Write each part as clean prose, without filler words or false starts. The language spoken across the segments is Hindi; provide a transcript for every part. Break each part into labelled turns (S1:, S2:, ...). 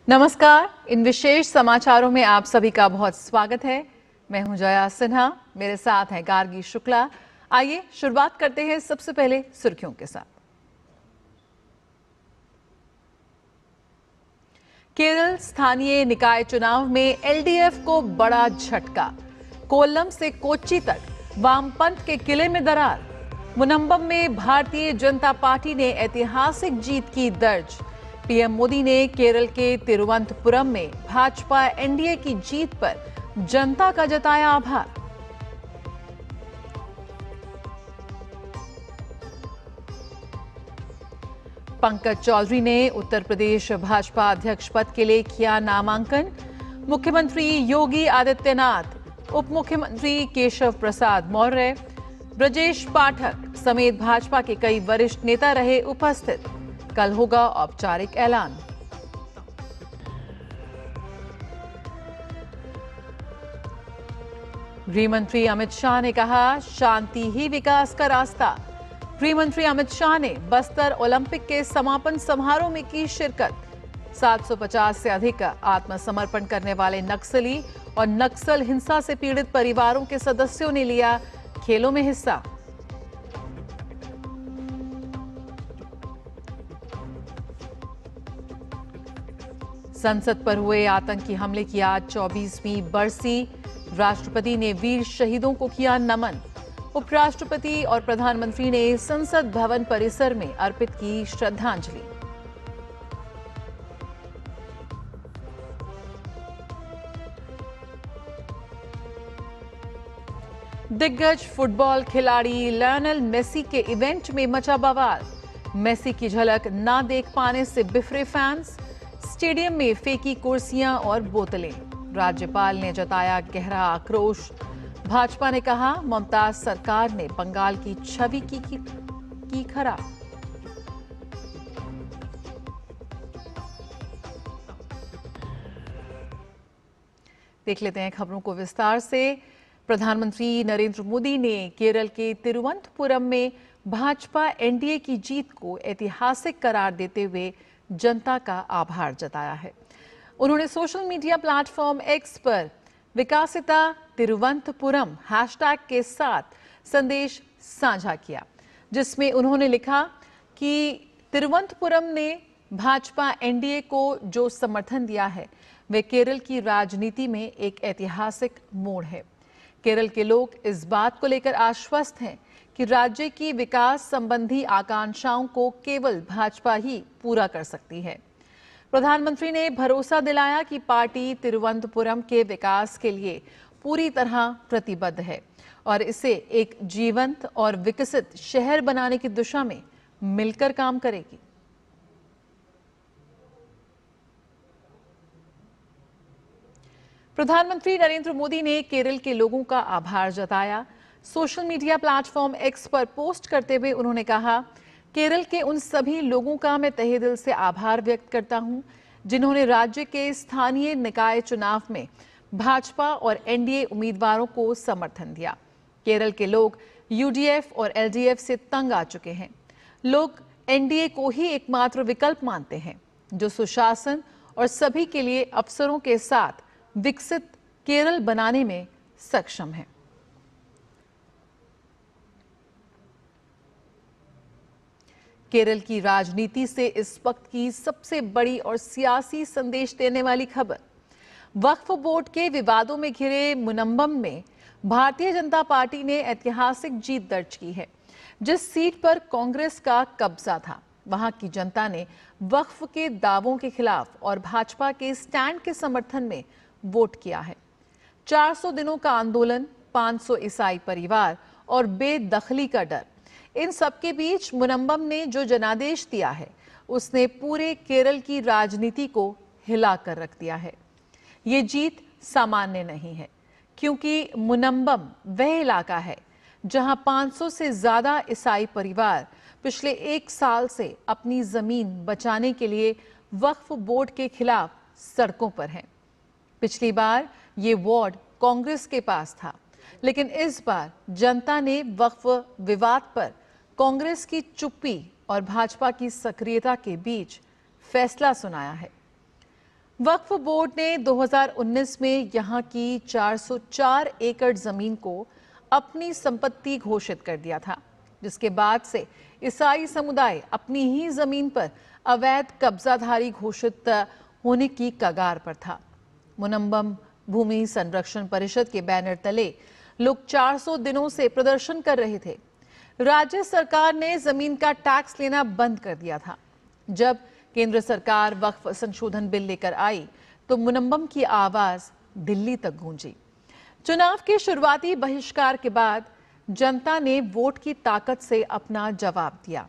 S1: नमस्कार। इन विशेष समाचारों में आप सभी का बहुत स्वागत है। मैं हूं जया सिन्हा, मेरे साथ हैं गार्गी शुक्ला। आइए शुरुआत करते हैं सबसे पहले सुर्खियों के साथ। केरल स्थानीय निकाय चुनाव में एलडीएफ को बड़ा झटका। कोल्लम से कोच्चि तक वामपंथ के किले में दरार। मुनंबम में भारतीय जनता पार्टी ने ऐतिहासिक जीत की दर्ज। पीएम मोदी ने केरल के तिरुवनंतपुरम में भाजपा एनडीए की जीत पर जनता का जताया आभार। पंकज चौधरी ने उत्तर प्रदेश भाजपा अध्यक्ष पद के लिए किया नामांकन। मुख्यमंत्री योगी आदित्यनाथ, उप मुख्यमंत्री केशव प्रसाद मौर्य, ब्रजेश पाठक समेत भाजपा के कई वरिष्ठ नेता रहे उपस्थित। कल होगा औपचारिक ऐलान। गृहमंत्री अमित शाह ने कहा, शांति ही विकास का रास्ता। गृहमंत्री अमित शाह ने बस्तर ओलंपिक के समापन समारोह में की शिरकत। 750 से अधिक आत्मसमर्पण करने वाले नक्सली और नक्सल हिंसा से पीड़ित परिवारों के सदस्यों ने लिया खेलों में हिस्सा। संसद पर हुए आतंकी हमले की आज 24वीं बरसी। राष्ट्रपति ने वीर शहीदों को किया नमन। उपराष्ट्रपति और प्रधानमंत्री ने संसद भवन परिसर में अर्पित की श्रद्धांजलि। दिग्गज फुटबॉल खिलाड़ी लियोनेल मेसी के इवेंट में मचा बवाल। मेसी की झलक ना देख पाने से बिफरे फैंस। स्टेडियम में फेंकी कुर्सियां और बोतलें। राज्यपाल ने जताया गहरा आक्रोश। भाजपा ने कहा, मुमताज सरकार ने बंगाल की छवि की खराब। देख लेते हैं खबरों को विस्तार से। प्रधानमंत्री नरेंद्र मोदी ने केरल के तिरुवनंतपुरम में भाजपा एनडीए की जीत को ऐतिहासिक करार देते हुए जनता का आभार जताया है। उन्होंने सोशल मीडिया प्लेटफॉर्म एक्स पर विकासिता तिरुवनंतपुरम हैशटैग के साथ संदेश साझा किया, जिसमें उन्होंने लिखा कि तिरुवनंतपुरम ने भाजपा एनडीए को जो समर्थन दिया है वे केरल की राजनीति में एक ऐतिहासिक मोड़ है। केरल के लोग इस बात को लेकर आश्वस्त हैं कि राज्य की विकास संबंधी आकांक्षाओं को केवल भाजपा ही पूरा कर सकती है। प्रधानमंत्री ने भरोसा दिलाया कि पार्टी तिरुवनंतपुरम के विकास के लिए पूरी तरह प्रतिबद्ध है और इसे एक जीवंत और विकसित शहर बनाने की दिशा में मिलकर काम करेगी। प्रधानमंत्री नरेंद्र मोदी ने केरल के लोगों का आभार जताया। सोशल मीडिया प्लेटफॉर्म एक्स पर पोस्ट करते हुए उन्होंने कहा, केरल के उन सभी लोगों का मैं तहे दिल से आभार व्यक्त करता हूं जिन्होंने राज्य के स्थानीय निकाय चुनाव में भाजपा और एनडीए उम्मीदवारों को समर्थन दिया। केरल के लोग यूडीएफ और एलडीएफ से तंग आ चुके हैं। लोग एनडीए को ही एकमात्र विकल्प मानते हैं जो सुशासन और सभी के लिए अवसरों के साथ विकसित केरल बनाने में सक्षम है। केरल की राजनीति से इस वक्त की सबसे बड़ी और सियासी संदेश देने वाली खबर। वक्फ बोर्ड के विवादों में घिरे मुनंबम में भारतीय जनता पार्टी ने ऐतिहासिक जीत दर्ज की है। जिस सीट पर कांग्रेस का कब्जा था, वहां की जनता ने वक्फ के दावों के खिलाफ और भाजपा के स्टैंड के समर्थन में वोट किया है। 400 दिनों का आंदोलन, 500 ईसाई परिवार और बेदखली का डर, इन सबके बीच मुनंबम ने जो जनादेश दिया है उसने पूरे केरल की राजनीति को हिला कर रख दिया है। ये जीत सामान्य नहीं है, क्योंकि मुनंबम वह इलाका है जहां 500 से ज्यादा ईसाई परिवार पिछले 1 साल से अपनी जमीन बचाने के लिए वक्फ बोर्ड के खिलाफ सड़कों पर हैं। पिछली बार ये वार्ड कांग्रेस के पास था, लेकिन इस बार जनता ने वक्फ विवाद पर कांग्रेस की चुप्पी और भाजपा की सक्रियता के बीच फैसला सुनाया है। वक्फ बोर्ड ने 2019 में यहां की 404 एकड़ जमीन को अपनी संपत्ति घोषित कर दिया था, जिसके बाद से ईसाई समुदाय अपनी ही जमीन पर अवैध कब्जाधारी घोषित होने की कगार पर था। मुनम्बम भूमि संरक्षण परिषद के बैनर तले लोग 400 दिनों से प्रदर्शन कर रहे थे। राज्य सरकार ने जमीन का टैक्स लेना बंद कर दिया था। जब केंद्र सरकार वक्फ संशोधन बिल लेकर आई तो मुनम्बम की आवाज दिल्ली तक गूंजी। चुनाव के शुरुआती बहिष्कार के बाद जनता ने वोट की ताकत से अपना जवाब दिया।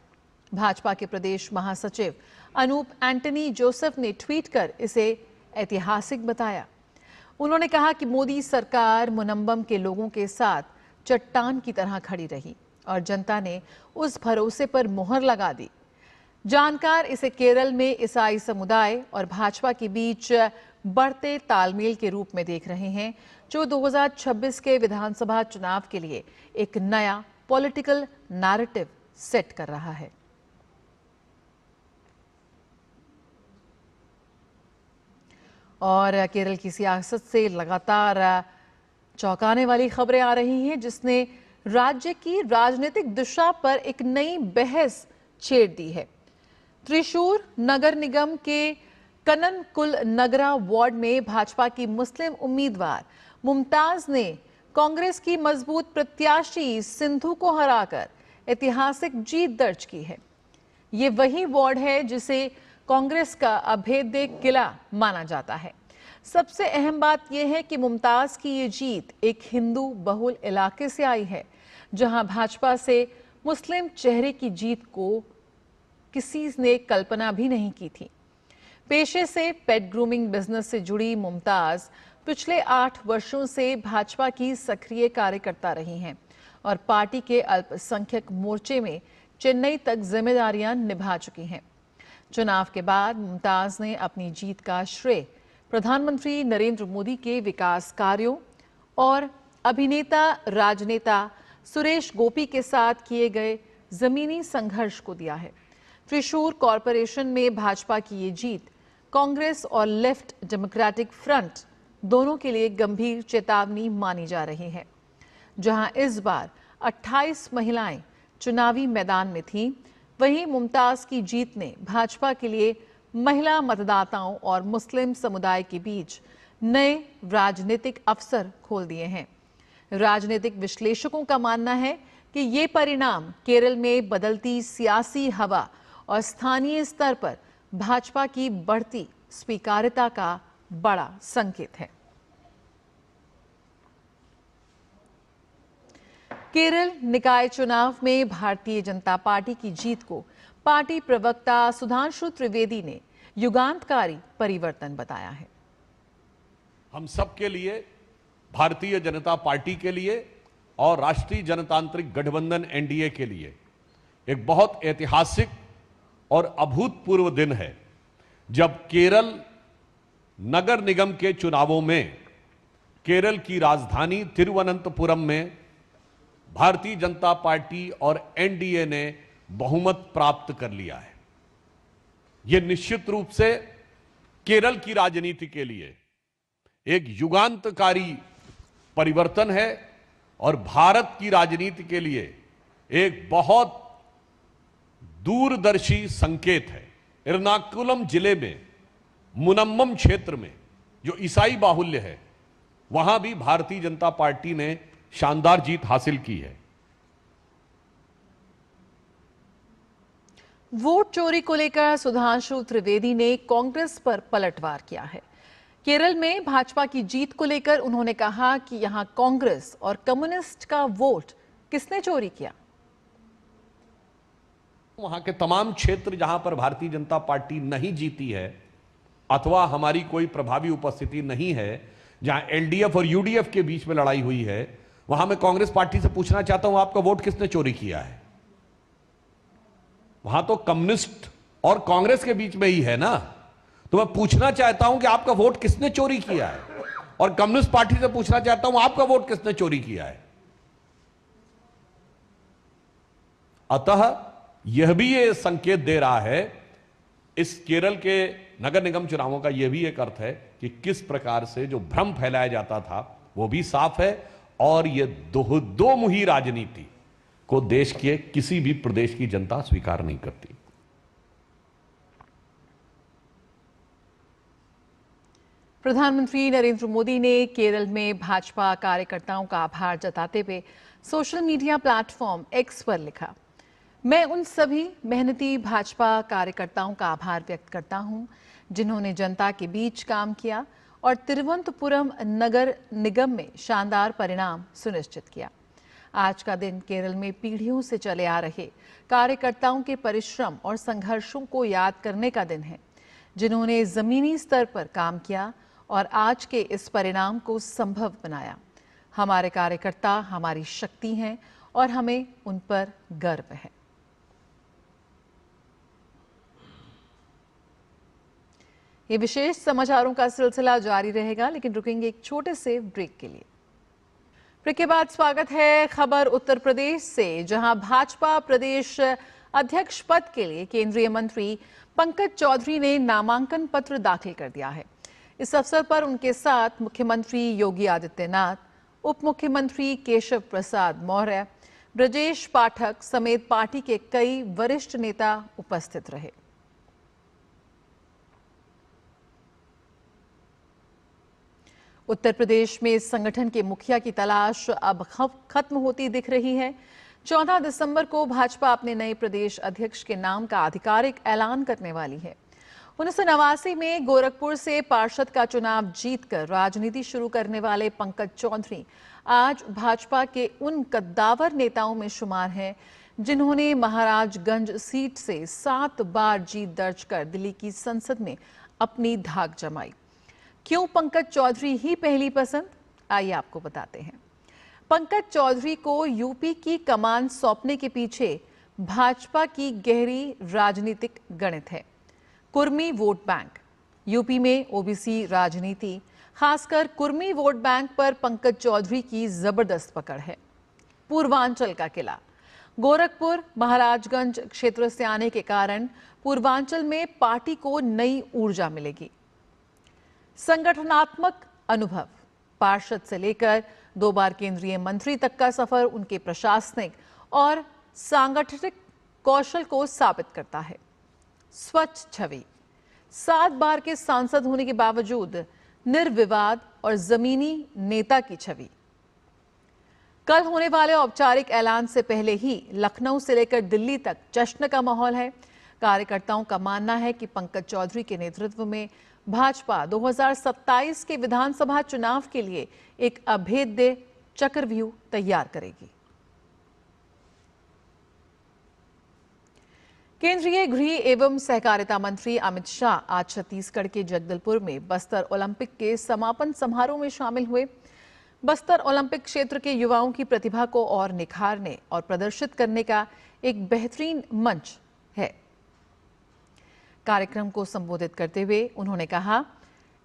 S1: भाजपा के प्रदेश महासचिव अनूप एंटनी जोसेफ ने ट्वीट कर इसे ऐतिहासिक बताया। उन्होंने कहा कि मोदी सरकार मुनम्बम के लोगों के साथ चट्टान की तरह खड़ी रही और जनता ने उस भरोसे पर मोहर लगा दी। जानकार इसे केरल में ईसाई समुदाय और भाजपा के बीच बढ़ते तालमेल के रूप में देख रहे हैं, जो 2026 के विधानसभा चुनाव के लिए एक नया पॉलिटिकल नैरेटिव सेट कर रहा है। और केरल की सियासत से लगातार चौंकाने वाली खबरें आ रही हैं, जिसने राज्य की राजनीतिक दिशा पर एक नई बहस छेड़ दी है। त्रिशूर नगर निगम के कननकुल नगरा वार्ड में भाजपा की मुस्लिम उम्मीदवार मुमताज ने कांग्रेस की मजबूत प्रत्याशी सिंधु को हराकर ऐतिहासिक जीत दर्ज की है। ये वही वार्ड है जिसे कांग्रेस का अभेद्य किला माना जाता है। सबसे अहम बात यह है कि मुमताज की ये जीत एक हिंदू बहुल इलाके से आई है, जहां भाजपा से मुस्लिम चेहरे की जीत को किसी ने कल्पना भी नहीं की थी। पेशे से पेट ग्रूमिंग बिजनेस से जुड़ी मुमताज पिछले 8 वर्षों से भाजपा की सक्रिय कार्यकर्ता रही हैं और पार्टी के अल्पसंख्यक मोर्चे में चेन्नई तक जिम्मेदारियां निभा चुकी हैं। चुनाव के बाद मुमताज ने अपनी जीत का श्रेय प्रधानमंत्री नरेंद्र मोदी के विकास कार्यों और अभिनेता राजनेता सुरेश गोपी के साथ किए गए जमीनी संघर्ष को दिया है। त्रिशूर कॉरपोरेशन में भाजपा की ये जीत कांग्रेस और लेफ्ट डेमोक्रेटिक फ्रंट दोनों के लिए गंभीर चेतावनी मानी जा रही है। जहां इस बार 28 महिलाएं चुनावी मैदान में थीं, वहीं मुमताज की जीत ने भाजपा के लिए महिला मतदाताओं और मुस्लिम समुदाय के बीच नए राजनीतिक अवसर खोल दिए हैं। राजनीतिक विश्लेषकों का मानना है कि ये परिणाम केरल में बदलती सियासी हवा और स्थानीय स्तर पर भाजपा की बढ़ती स्वीकार्यता का बड़ा संकेत है। केरल निकाय चुनाव में भारतीय जनता पार्टी की जीत को पार्टी प्रवक्ता सुधांशु त्रिवेदी ने युगांतकारी परिवर्तन बताया है।
S2: हम सब के लिए, भारतीय जनता पार्टी के लिए और राष्ट्रीय जनतांत्रिक गठबंधन एनडीए के लिए एक बहुत ऐतिहासिक और अभूतपूर्व दिन है, जब केरल नगर निगम के चुनावों में केरल की राजधानी तिरुवनंतपुरम में भारतीय जनता पार्टी और एनडीए ने बहुमत प्राप्त कर लिया है। यह निश्चित रूप से केरल की राजनीति के लिए एक युगांतकारी परिवर्तन है और भारत की राजनीति के लिए एक बहुत दूरदर्शी संकेत है। एर्नाकुलम जिले में मुनम्बम क्षेत्र में जो ईसाई बाहुल्य है, वहां भी भारतीय जनता पार्टी ने शानदार जीत हासिल की है।
S1: वोट चोरी को लेकर सुधांशु त्रिवेदी ने कांग्रेस पर पलटवार किया है। केरल में भाजपा की जीत को लेकर उन्होंने कहा कि यहां कांग्रेस और कम्युनिस्ट का वोट किसने चोरी किया।
S2: वहां के तमाम क्षेत्र जहां पर भारतीय जनता पार्टी नहीं जीती है अथवा हमारी कोई प्रभावी उपस्थिति नहीं है, जहां एलडीएफ और यूडीएफ के बीच में लड़ाई हुई है, वहां मैं कांग्रेस पार्टी से पूछना चाहता हूं, आपका वोट किसने चोरी किया है? वहां तो कम्युनिस्ट और कांग्रेस के बीच में ही है ना। तो मैं पूछना चाहता हूं कि आपका वोट किसने चोरी किया है, और कम्युनिस्ट पार्टी से पूछना चाहता हूं आपका वोट किसने चोरी किया है। अतः यह भी ये संकेत दे रहा है इस केरल के नगर निगम चुनावों का यह भी एक अर्थ है कि किस प्रकार से जो भ्रम फैलाया जाता था वो भी साफ है, और ये दो मुही राजनीति को देश के किसी भी प्रदेश की जनता स्वीकार नहीं करती।
S1: प्रधानमंत्री नरेंद्र मोदी ने केरल में भाजपा कार्यकर्ताओं का आभार जताते हुए सोशल मीडिया प्लेटफॉर्म एक्स पर लिखा, मैं उन सभी मेहनती भाजपा कार्यकर्ताओं का आभार व्यक्त करता हूं जिन्होंने जनता के बीच काम किया और तिरुवनंतपुरम नगर निगम में शानदार परिणाम सुनिश्चित किया। आज का दिन केरल में पीढ़ियों से चले आ रहे कार्यकर्ताओं के परिश्रम और संघर्षों को याद करने का दिन है, जिन्होंने जमीनी स्तर पर काम किया और आज के इस परिणाम को संभव बनाया। हमारे कार्यकर्ता हमारी शक्ति हैं और हमें उन पर गर्व है। ये विशेष समाचारों का सिलसिला जारी रहेगा, लेकिन रुकेंगे एक छोटे से ब्रेक के लिए। ब्रेक के बाद स्वागत है खबर उत्तर प्रदेश से, जहां भाजपा प्रदेश अध्यक्ष पद के लिए केंद्रीय मंत्री पंकज चौधरी ने नामांकन पत्र दाखिल कर दिया है। इस अवसर पर उनके साथ मुख्यमंत्री योगी आदित्यनाथ, उप मुख्यमंत्री केशव प्रसाद मौर्य, ब्रजेश पाठक समेत पार्टी के कई वरिष्ठ नेता उपस्थित रहे। उत्तर प्रदेश में संगठन के मुखिया की तलाश अब खत्म होती दिख रही है। 14 दिसंबर को भाजपा अपने नए प्रदेश अध्यक्ष के नाम का आधिकारिक ऐलान करने वाली है। 1989 में गोरखपुर से पार्षद का चुनाव जीतकर राजनीति शुरू करने वाले पंकज चौधरी आज भाजपा के उन कद्दावर नेताओं में शुमार हैं जिन्होंने महाराजगंज सीट से 7 बार जीत दर्ज कर दिल्ली की संसद में अपनी धाक जमाई। क्यों पंकज चौधरी ही पहली पसंद, आइए आपको बताते हैं। पंकज चौधरी को यूपी की कमान सौंपने के पीछे भाजपा की गहरी राजनीतिक गणित है। कुर्मी वोट बैंक, यूपी में ओबीसी राजनीति, खासकर कुर्मी वोट बैंक पर पंकज चौधरी की जबरदस्त पकड़ है। पूर्वांचल का किला, गोरखपुर महाराजगंज क्षेत्र से आने के कारण पूर्वांचल में पार्टी को नई ऊर्जा मिलेगी। संगठनात्मक अनुभव, पार्षद से लेकर 2 बार केंद्रीय मंत्री तक का सफर उनके प्रशासनिक और सांगठनिक कौशल को साबित करता है। स्वच्छ छवि, 7 बार के सांसद होने के बावजूद निर्विवाद और जमीनी नेता की छवि। कल होने वाले औपचारिक ऐलान से पहले ही लखनऊ से लेकर दिल्ली तक जश्न का माहौल है। कार्यकर्ताओं का मानना है कि पंकज चौधरी के नेतृत्व में भाजपा 2027 के विधानसभा चुनाव के लिए एक अभेद्य चक्रव्यूह तैयार करेगी। केंद्रीय गृह एवं सहकारिता मंत्री अमित शाह आज छत्तीसगढ़ के जगदलपुर में बस्तर ओलंपिक के समापन समारोह में शामिल हुए। बस्तर ओलंपिक क्षेत्र के युवाओं की प्रतिभा को और निखारने और प्रदर्शित करने का एक बेहतरीन मंच है। कार्यक्रम को संबोधित करते हुए उन्होंने कहा,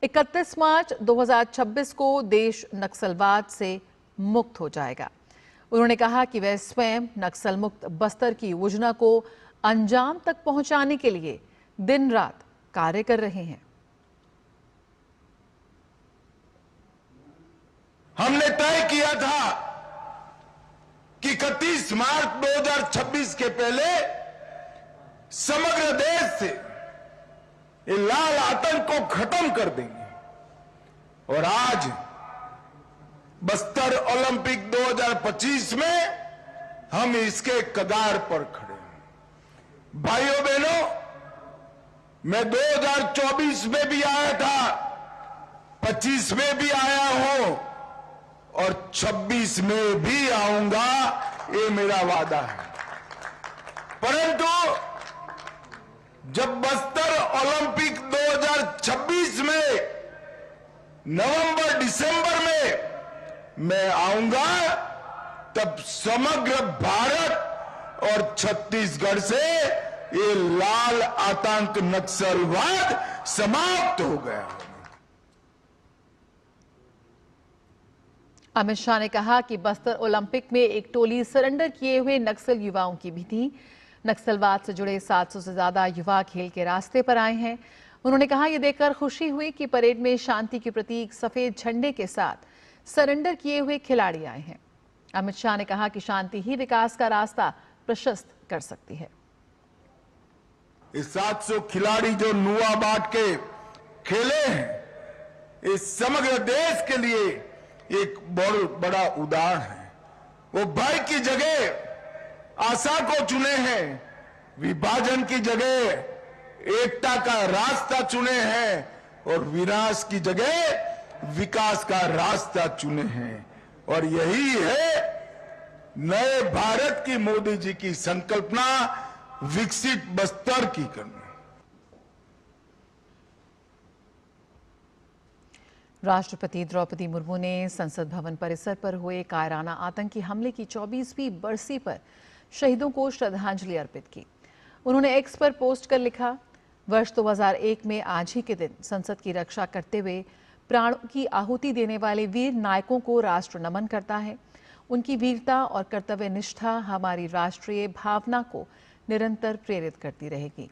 S1: 31 मार्च 2026 को देश नक्सलवाद से मुक्त हो जाएगा। उन्होंने कहा कि वह स्वयं नक्सल मुक्त बस्तर की योजना को अंजाम तक पहुंचाने के लिए दिन रात कार्य कर रहे हैं।
S3: हमने तय किया था कि 31 मार्च 2026 के पहले समग्र देश से ये लाल आतंक को खत्म कर देंगे, और आज बस्तर ओलंपिक 2025 में हम इसके कगार पर खड़े हैं। भाइयों बहनों, मैं 2024 में भी आया था, 25 में भी आया हूं और 26 में भी आऊंगा, ये मेरा वादा है। परंतु जब बस्तर ओलंपिक 2026 में नवंबर दिसंबर में मैं आऊंगा, तब समग्र भारत और छत्तीसगढ़ से ये लाल आतंक नक्सलवाद समाप्त हो गया।
S1: अमित शाह ने कहा कि बस्तर ओलंपिक में एक टोली सरेंडर किए हुए नक्सल युवाओं की भी थी। नक्सलवाद से जुड़े 700 से ज्यादा युवा खेल के रास्ते पर आए हैं। उन्होंने कहा, यह देखकर खुशी हुई कि परेड में शांति के प्रतीक सफेद झंडे के साथ सरेंडर किए हुए खिलाड़ी आए हैं। अमित शाह ने कहा कि शांति ही विकास का रास्ता प्रशस्त कर सकती है।
S3: इस 700 खिलाड़ी जो नुआ बांट के खेले हैं, इस समग्र देश के लिए एक बहुत बड़ा उदाहरण है। वो भय की जगह आशा को चुने हैं, विभाजन की जगह एकता का रास्ता चुने हैं और विनाश की जगह विकास का रास्ता चुने हैं। और यही है नए भारत की मोदी जी की संकल्पना, विकसित बस्तर की करना।
S1: राष्ट्रपति द्रौपदी मुर्मू ने संसद भवन परिसर पर हुए कायराना आतंकी हमले की 24वीं बरसी पर शहीदों को श्रद्धांजलि अर्पित की। उन्होंने एक्स पर पोस्ट कर लिखा, वर्ष 2001 में आज ही के दिन संसद की रक्षा करते हुए प्राणों की आहुति देने वाले वीर नायकों को राष्ट्र नमन करता है। उनकी वीरता और कर्तव्य निष्ठा हमारी राष्ट्रीय भावना को निरंतर प्रेरित करती रहेगी।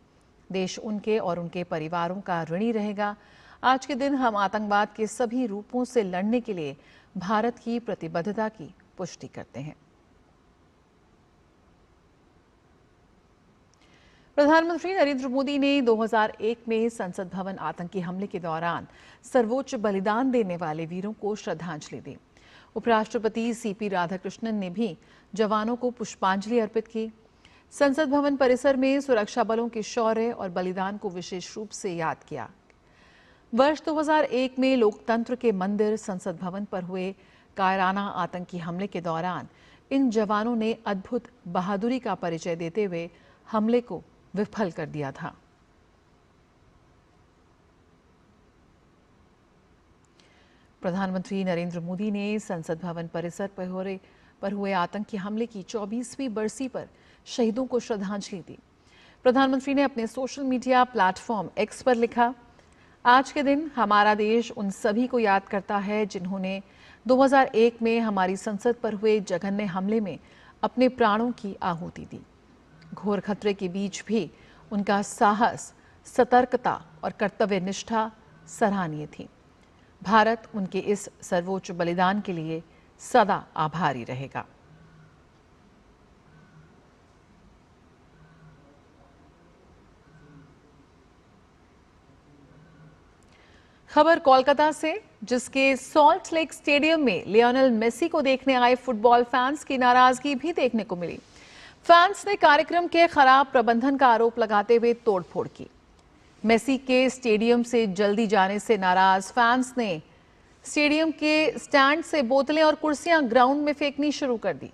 S1: देश उनके और उनके परिवारों का ऋणी रहेगा। आज के दिन हम आतंकवाद के सभी रूपों से लड़ने के लिए भारत की प्रतिबद्धता की पुष्टि करते हैं। प्रधानमंत्री नरेंद्र मोदी ने 2001 में संसद भवन आतंकी हमले के दौरान सर्वोच्च बलिदान देने वाले वीरों को श्रद्धांजलि दी। उपराष्ट्रपति सीपी राधाकृष्णन ने भी जवानों को पुष्पांजलि अर्पित की। संसद भवन परिसर में सुरक्षा बलों के शौर्य और बलिदान को विशेष रूप से याद किया। वर्ष 2001 में लोकतंत्र के मंदिर संसद भवन पर हुए कायराना आतंकी हमले के दौरान इन जवानों ने अद्भुत बहादुरी का परिचय देते हुए हमले को विफल कर दिया था। प्रधानमंत्री नरेंद्र मोदी ने संसद भवन परिसर पर हुए आतंकी हमले की 24वीं बरसी पर शहीदों को श्रद्धांजलि दी। प्रधानमंत्री ने अपने सोशल मीडिया प्लेटफॉर्म एक्स पर लिखा, आज के दिन हमारा देश उन सभी को याद करता है जिन्होंने 2001 में हमारी संसद पर हुए जघन्य हमले में अपने प्राणों की आहुति दी। घोर खतरे के बीच भी उनका साहस, सतर्कता और कर्तव्य निष्ठा सराहनीय थी। भारत उनके इस सर्वोच्च बलिदान के लिए सदा आभारी रहेगा। खबर कोलकाता से, जिसके सॉल्ट लेक स्टेडियम में लियोनेल मेसी को देखने आए फुटबॉल फैंस की नाराजगी भी देखने को मिली। फैंस ने कार्यक्रम के खराब प्रबंधन का आरोप लगाते हुए तोड़फोड़ की। मेसी के स्टेडियम से जल्दी जाने से नाराज फैंस ने स्टेडियम के स्टैंड से बोतलें और कुर्सियां ग्राउंड में फेंकनी शुरू कर दी।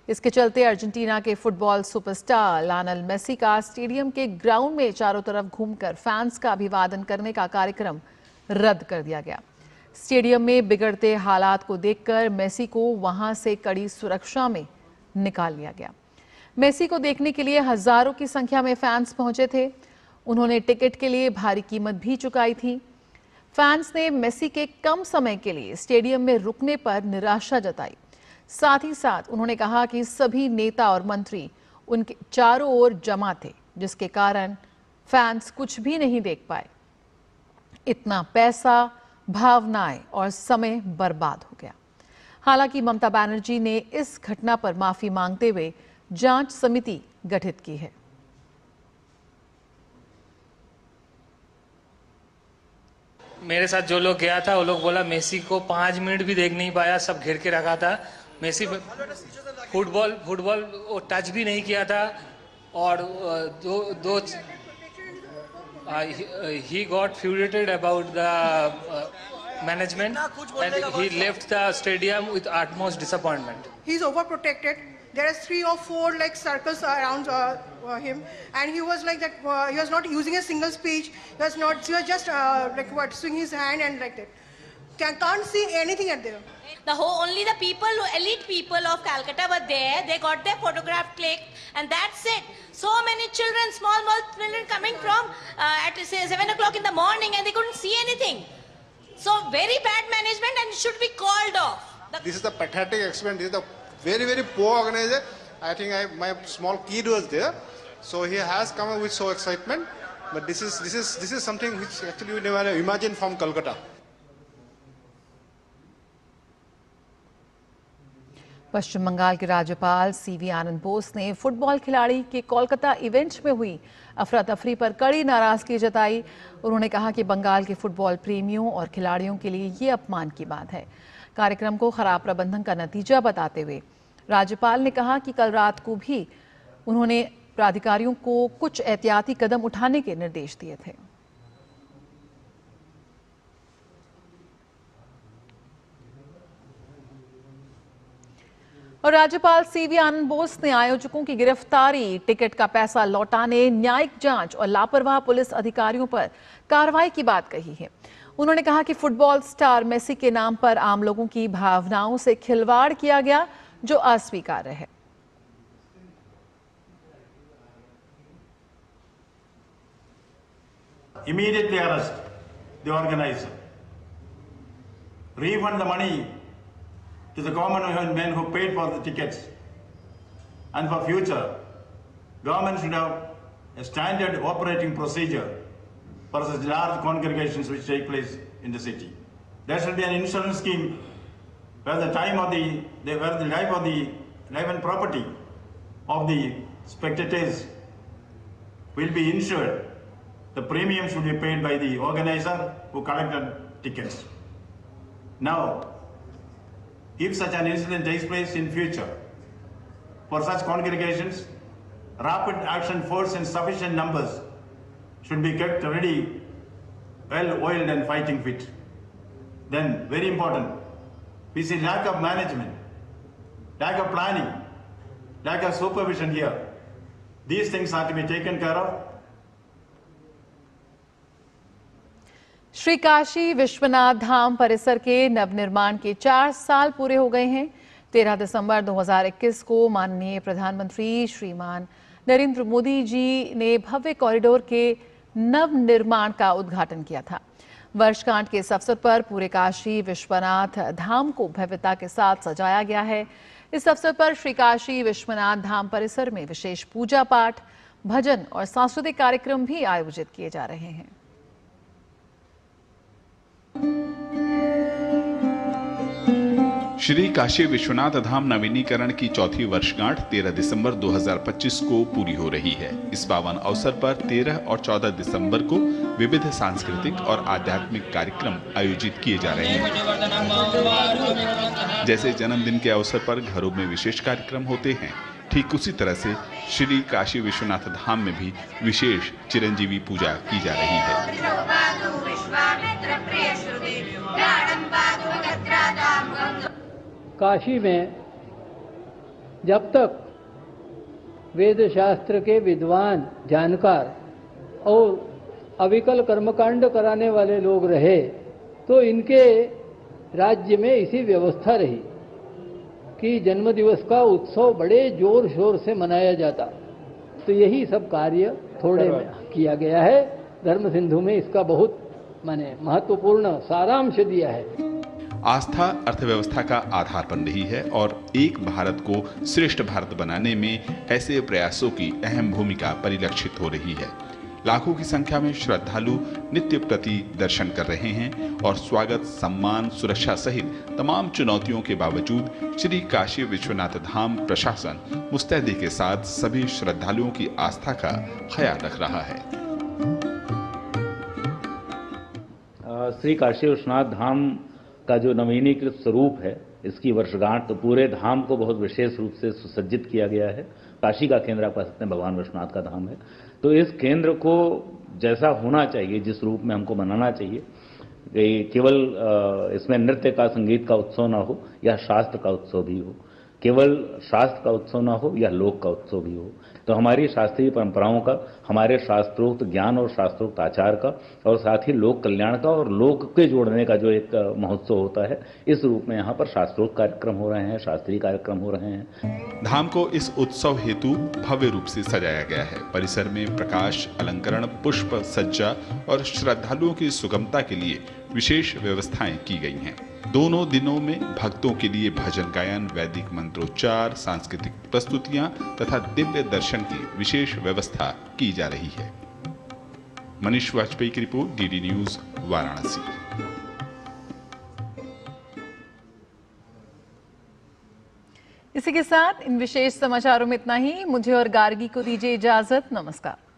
S1: इसके चलते अर्जेंटीना के फुटबॉल सुपरस्टार लियोनेल मेसी का स्टेडियम के ग्राउंड में चारों तरफ घूमकर फैंस का अभिवादन करने का कार्यक्रम रद्द कर दिया गया। स्टेडियम में बिगड़ते हालात को देखकर मेसी को वहां से कड़ी सुरक्षा में निकाल लिया गया। मेसी को देखने के लिए हजारों की संख्या में फैंस पहुंचे थे। उन्होंने टिकट के लिए भारी कीमत भी चुकाई थी। फैंस ने मेसी के कम समय के लिए स्टेडियम में रुकने पर निराशा जताई। साथ ही साथ उन्होंने कहा कि सभी नेता और मंत्री उनके चारों ओर जमा थे, जिसके कारण फैंस कुछ भी नहीं देख पाए। इतना पैसा, भावनाएं और समय बर्बाद हो गया। हालांकि ममता बनर्जी ने इस घटना पर माफी मांगते हुए जांच समिति गठित की है।
S4: मेरे साथ जो लोग गया था वो लोग बोला मेसी को 5 मिनट भी देख नहीं पाया, सब घेर के रखा था। मेसी फुटबॉल वो टच भी नहीं किया था और he got furiated about the management and he left the stadium with utmost disappointment.
S5: He's overprotected. There are 3 or 4 like circles around him, and he was like that. He was not using a single speech. He was just like what, swinging his hand and like that. Can't see anything at there.
S6: Only the people, elite people of Calcutta were there. They got their photograph clicked, and that's it. So many children, small children coming from at say 7 o'clock in the morning, and they couldn't see anything. So very bad management, and should be called off.
S7: This is the pathetic experiment. This is the very, very poor organizer. I think my small kid was there. So he has come up with so excitement, but this is something which actually we never imagined from Kolkata.
S1: पश्चिम बंगाल के राज्यपाल सीवी आनंद बोस ने फुटबॉल खिलाड़ी के कोलकाता इवेंट में हुई अफरा तफरी पर कड़ी नाराजगी जताई। उन्होंने कहा कि बंगाल के फुटबॉल प्रेमियों और खिलाड़ियों के लिए ये अपमान की बात है। कार्यक्रम को खराब प्रबंधन का नतीजा बताते हुए राज्यपाल ने कहा कि कल रात को भी उन्होंने प्राधिकारियों को कुछ एहतियाती कदम उठाने के निर्देश दिए थे। और राज्यपाल सीवी आनंद बोस ने आयोजकों की गिरफ्तारी, टिकट का पैसा लौटाने, न्यायिक जांच और लापरवाह पुलिस अधिकारियों पर कार्रवाई की बात कही है। उन्होंने कहा कि फुटबॉल स्टार मेसी के नाम पर आम लोगों की भावनाओं से खिलवाड़ किया गया, जो अस्वीकार्य है।
S8: Immediately arrest the organizer. Refund the money to the common men who paid for the tickets. And for future, government should have a standard operating procedure for such large congregations which take place in the city. There should be an insurance scheme where the life and property of the spectators will be insured. The premium should be paid by the organizer who collected tickets. Now, if such an incident takes place in future, for such congregations, rapid action force in sufficient numbers should be kept ready, well-oiled and fighting fit. Then, very important, we see lack of management, lack of planning, lack of supervision here. These things are to be taken care of.
S1: Shri Kashi Vishwanath Dham परिसर के नवनिर्माण के 4 साल पूरे हो गए हैं। 13 दिसंबर 2021 को माननीय प्रधानमंत्री श्रीमान नरेंद्र मोदी जी ने भव्य कॉरिडोर के नवनिर्माण का उद्घाटन किया था। वर्षगांठ के इस अवसर पर पूरे काशी विश्वनाथ धाम को भव्यता के साथ सजाया गया है। इस अवसर पर श्री काशी विश्वनाथ धाम परिसर में विशेष पूजा पाठ, भजन और सांस्कृतिक कार्यक्रम भी आयोजित किए जा रहे हैं।
S9: श्री काशी विश्वनाथ धाम नवीनीकरण की चौथी वर्षगांठ 13 दिसंबर 2025 को पूरी हो रही है। इस पावन अवसर पर 13 और 14 दिसंबर को विविध सांस्कृतिक और आध्यात्मिक कार्यक्रम आयोजित किए जा रहे हैं। जैसे जन्मदिन के अवसर पर घरों में विशेष कार्यक्रम होते हैं, ठीक उसी तरह से श्री काशी विश्वनाथ धाम में भी विशेष चिरंजीवी पूजा की जा रही है।
S10: काशी में जब तक वेद शास्त्र के विद्वान, जानकार और अविकल कर्मकांड कराने वाले लोग रहे, तो इनके राज्य में इसी व्यवस्था रही कि जन्मदिवस का उत्सव बड़े जोर शोर से मनाया जाता। तो यही सब कार्य थोड़े में किया गया है। धर्म सिंधु में इसका बहुत महत्वपूर्ण सारांश दिया है।
S9: आस्था अर्थव्यवस्था का आधार बन रही है और एक भारत को श्रेष्ठ भारत बनाने में ऐसे प्रयासों की अहम भूमिका परिलक्षित हो रही है। लाखों की संख्या में श्रद्धालु नित्य प्रति दर्शन कर रहे हैं और स्वागत, सम्मान, सुरक्षा सहित तमाम चुनौतियों के बावजूद श्री काशी विश्वनाथ धाम प्रशासन मुस्तैदी के साथ सभी श्रद्धालुओं की आस्था का ख्याल रख रहा है।
S11: श्री काशी विश्वनाथ धाम का जो नवीनीकृत स्वरूप है, इसकी वर्षगांठ, तो पूरे धाम को बहुत विशेष रूप से सुसज्जित किया गया है। काशी का केंद्र आप कह सकते हैं भगवान विश्वनाथ का धाम है। तो इस केंद्र को जैसा होना चाहिए, जिस रूप में हमको मनाना चाहिए, केवल इसमें नृत्य का, संगीत का उत्सव ना हो या शास्त्र का उत्सव भी हो, केवल शास्त्र का उत्सव ना हो या लोक का उत्सव भी हो। तो हमारी शास्त्रीय परंपराओं का, हमारे शास्त्रोक्त ज्ञान और शास्त्रोक्त आचार का, और साथ ही लोक कल्याण का और लोक के जोड़ने का जो एक महोत्सव होता है, इस रूप में यहाँ पर शास्त्रोक्त कार्यक्रम हो रहे हैं, शास्त्रीय कार्यक्रम हो रहे हैं।
S9: धाम को इस उत्सव हेतु भव्य रूप से सजाया गया है। परिसर में प्रकाश, अलंकरण, पुष्प सज्जा और श्रद्धालुओं की सुगमता के लिए विशेष व्यवस्थाएं की गई हैं। दोनों दिनों में भक्तों के लिए भजन गायन, वैदिक मंत्रोच्चार, सांस्कृतिक प्रस्तुतियां तथा दिव्य दर्शन की विशेष व्यवस्था की जा रही है। मनीष वाजपेयी की रिपोर्ट, डीडी न्यूज, वाराणसी।
S1: इसी के साथ इन विशेष समाचारों में इतना ही। मुझे और गार्गी को दीजिए इजाजत। नमस्कार।